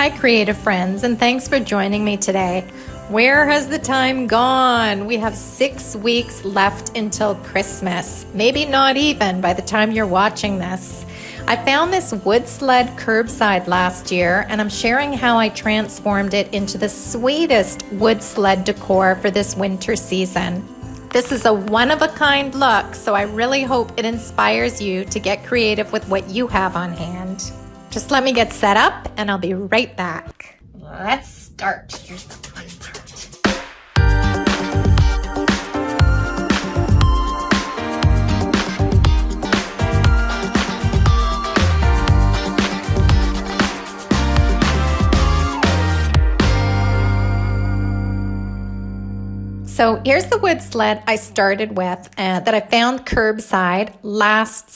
Hi, creative friends, and thanks for joining me today. Where has the time gone? We have 6 weeks left until Christmas. Maybe not even by the time you're watching this. I found this wood sled curbside last year, and I'm sharing how I transformed it into the sweetest wood sled decor for this winter season. This is a one-of-a-kind look, so I really hope it inspires you to get creative with what you have on hand. Just let me get set up and I'll be right back. Let's start. Here's the fun part. So here's the wood sled I started with that I found curbside last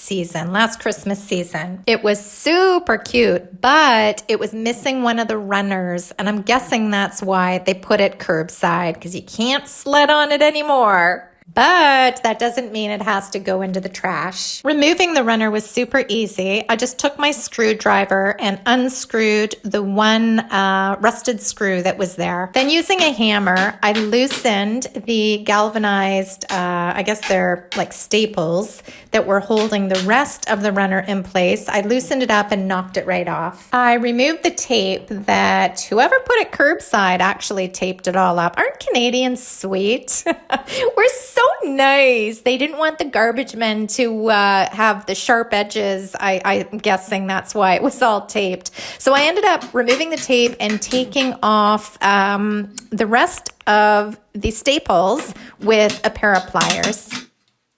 Christmas season. It was super cute, but it was missing one of the runners, and I'm guessing that's why they put it curbside, because you can't sled on it anymore. But that doesn't mean it has to go into the trash. Removing the runner was super easy. I just took my screwdriver and unscrewed the one rusted screw that was there. Then using a hammer, I loosened the galvanized, I guess they're like staples that were holding the rest of the runner in place. I loosened it up and knocked it right off. I removed the tape that whoever put it curbside actually taped it all up. Aren't Canadians sweet? We're so nice. They didn't want the garbage men to have the sharp edges. I'm guessing that's why it was all taped. So I ended up removing the tape and taking off the rest of the staples with a pair of pliers.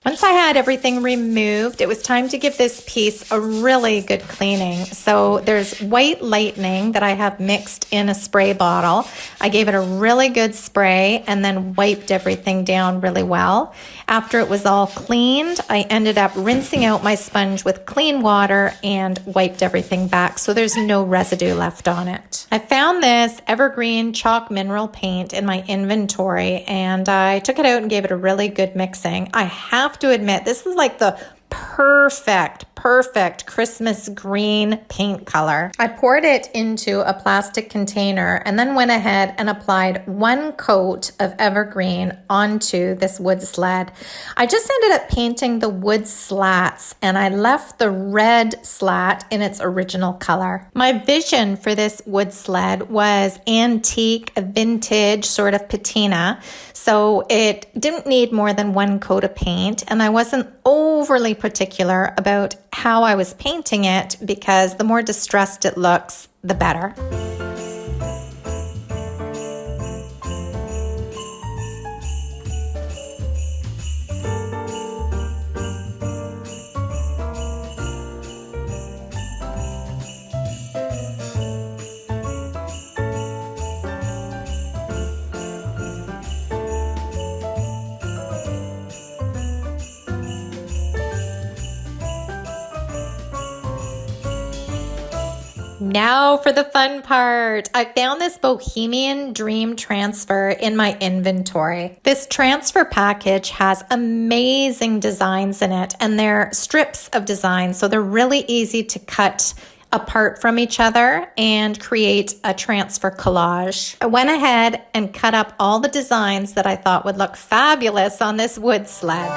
Once I had everything removed, it was time to give this piece a really good cleaning. So there's white lightning that I have mixed in a spray bottle. I gave it a really good spray and then wiped everything down really well. After it was all cleaned, I ended up rinsing out my sponge with clean water and wiped everything back so there's no residue left on it. I found this evergreen chalk mineral paint in my inventory, and I took it out and gave it a really good mixing. I have to admit, this is like the perfect Christmas green paint color. I poured it into a plastic container and then went ahead and applied 1 coat of evergreen onto this wood sled. I just ended up painting the wood slats, and I left the red slat in its original color. My vision for this wood sled was antique, vintage sort of patina, so it didn't need more than 1 coat of paint, and I wasn't overly particular about how I was painting it, because the more distressed it looks, the better. Now for the fun part. I found this Bohemian Dream transfer in my inventory. This transfer package has amazing designs in it, and they're strips of designs, so they're really easy to cut apart from each other and create a transfer collage. I went ahead and cut up all the designs that I thought would look fabulous on this wood sled.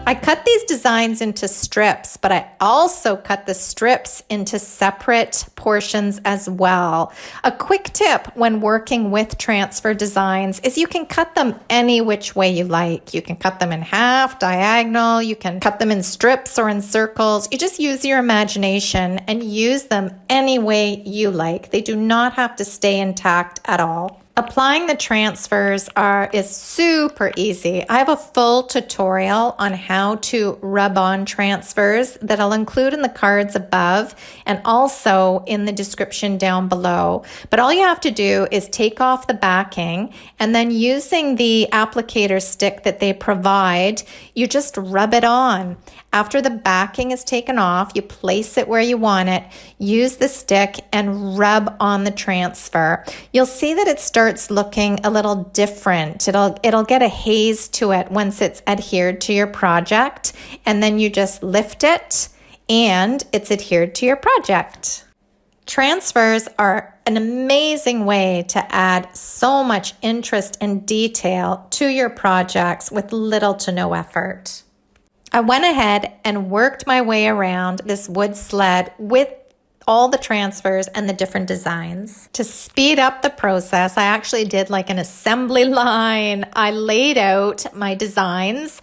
I cut these designs into strips, but I also cut the strips into separate portions as well. A quick tip when working with transfer designs is you can cut them any which way you like. You can cut them in half, diagonal, you can cut them in strips or in circles. You just use your imagination and use them any way you like. They do not have to stay intact at all. Applying the transfers is super easy. I have a full tutorial on how to rub on transfers that I'll include in the cards above and also in the description down below. But all you have to do is take off the backing, and then using the applicator stick that they provide, you just rub it on. After the backing is taken off, you place it where you want it, use the stick and rub on the transfer. You'll see that it starts looking a little different. It'll get a haze to it once it's adhered to your project, and then you just lift it and it's adhered to your project. Transfers are an amazing way to add so much interest and detail to your projects with little to no effort. I went ahead and worked my way around this wood sled with all the transfers and the different designs. To speed up the process, I actually did like an assembly line. I laid out my designs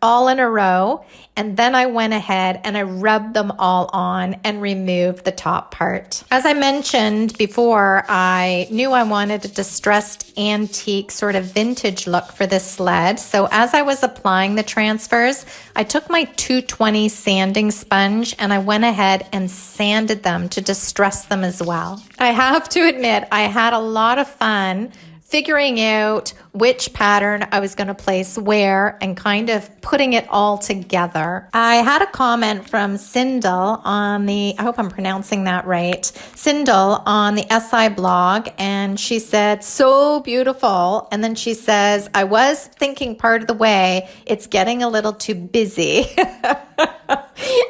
all in a row, and then I went ahead and I rubbed them all on and removed the top part. As I mentioned before, I knew I wanted a distressed antique sort of vintage look for this sled. So as I was applying the transfers, I took my 220 sanding sponge and I went ahead and sanded them to distress them as well. I have to admit, I had a lot of fun figuring out which pattern I was going to place where and kind of putting it all together. I had a comment from Sindel on I hope I'm pronouncing that right, Sindel on the SI blog, and she said, so beautiful. And then she says, I was thinking part of the way, it's getting a little too busy.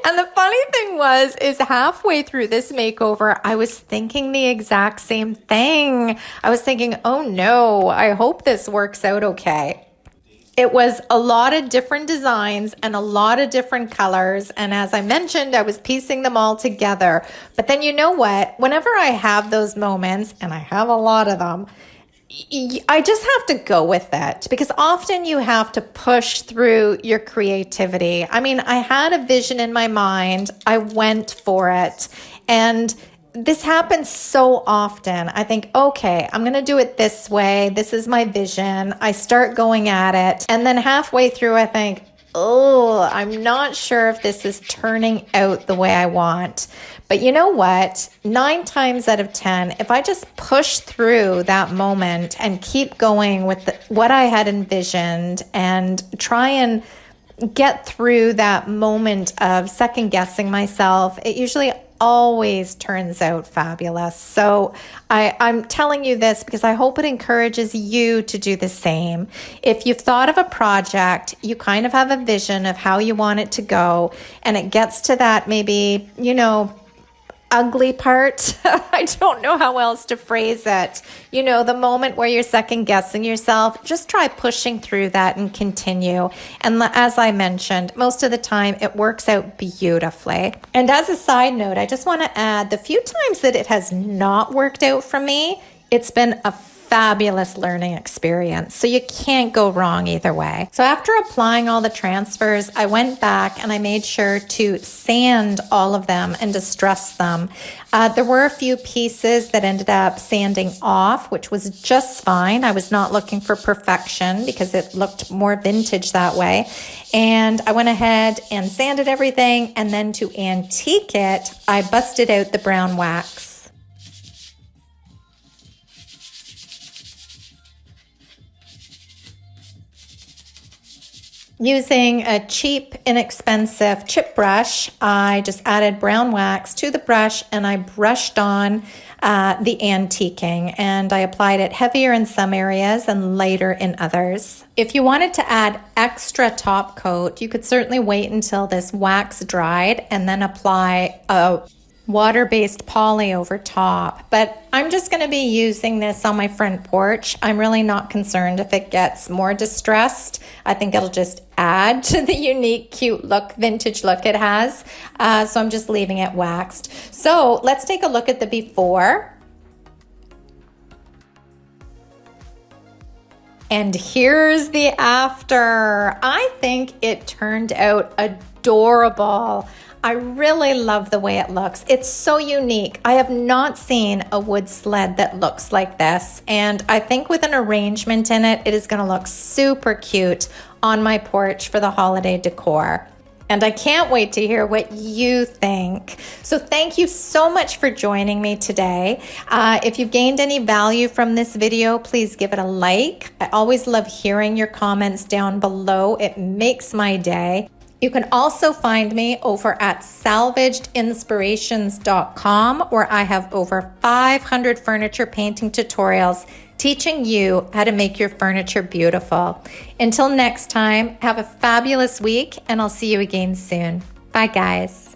And the funny thing is halfway through this makeover, I was thinking the exact same thing. I was thinking, oh no, I hope this works out okay. It was a lot of different designs and a lot of different colors. And as I mentioned, I was piecing them all together. But then you know what? Whenever I have those moments, and I have a lot of them, I just have to go with it, because often you have to push through your creativity. I mean, I had a vision in my mind. I went for it. And this happens so often. I think, okay, I'm going to do it this way. This is my vision. I start going at it. And then halfway through, I think, oh, I'm not sure if this is turning out the way I want. But you know what? 9 times out of 10, if I just push through that moment and keep going with what I had envisioned and try and get through that moment of second guessing myself, it usually always turns out fabulous. So I'm telling you this because I hope it encourages you to do the same. If you've thought of a project, you kind of have a vision of how you want it to go, and it gets to that maybe, ugly part. I don't know how else to phrase it. The moment where you're second guessing yourself, just try pushing through that and continue. And as I mentioned, most of the time it works out beautifully. And as a side note, I just want to add, the few times that it has not worked out for me, it's been a fabulous learning experience. So you can't go wrong either way. So after applying all the transfers, I went back and I made sure to sand all of them and distress them. There were a few pieces that ended up sanding off, which was just fine. I was not looking for perfection because it looked more vintage that way. And I went ahead and sanded everything, and then to antique it, I busted out the brown wax. Using a cheap, inexpensive chip brush, I just added brown wax to the brush and I brushed on the antiquing, and I applied it heavier in some areas and lighter in others. If you wanted to add extra top coat, you could certainly wait until this wax dried and then apply a water-based poly over top. But I'm just going to be using this on my front porch. I'm really not concerned if it gets more distressed. I think it'll just add to the unique, cute look, vintage look it has. So I'm just leaving it waxed. So let's take a look at the before. And here's the after. I think it turned out adorable. adorable. I really love the way it looks. It's so unique. I have not seen a wood sled that looks like this, and I think with an arrangement in it, it is going to look super cute on my porch for the holiday decor. And I can't wait to hear what you think. So thank you so much for joining me today. If you've gained any value from this video, please give it a like. I always love hearing your comments down below. It makes my day. You can also find me over at salvagedinspirations.com, where I have over 500 furniture painting tutorials teaching you how to make your furniture beautiful. Until next time, have a fabulous week, and I'll see you again soon. Bye, guys.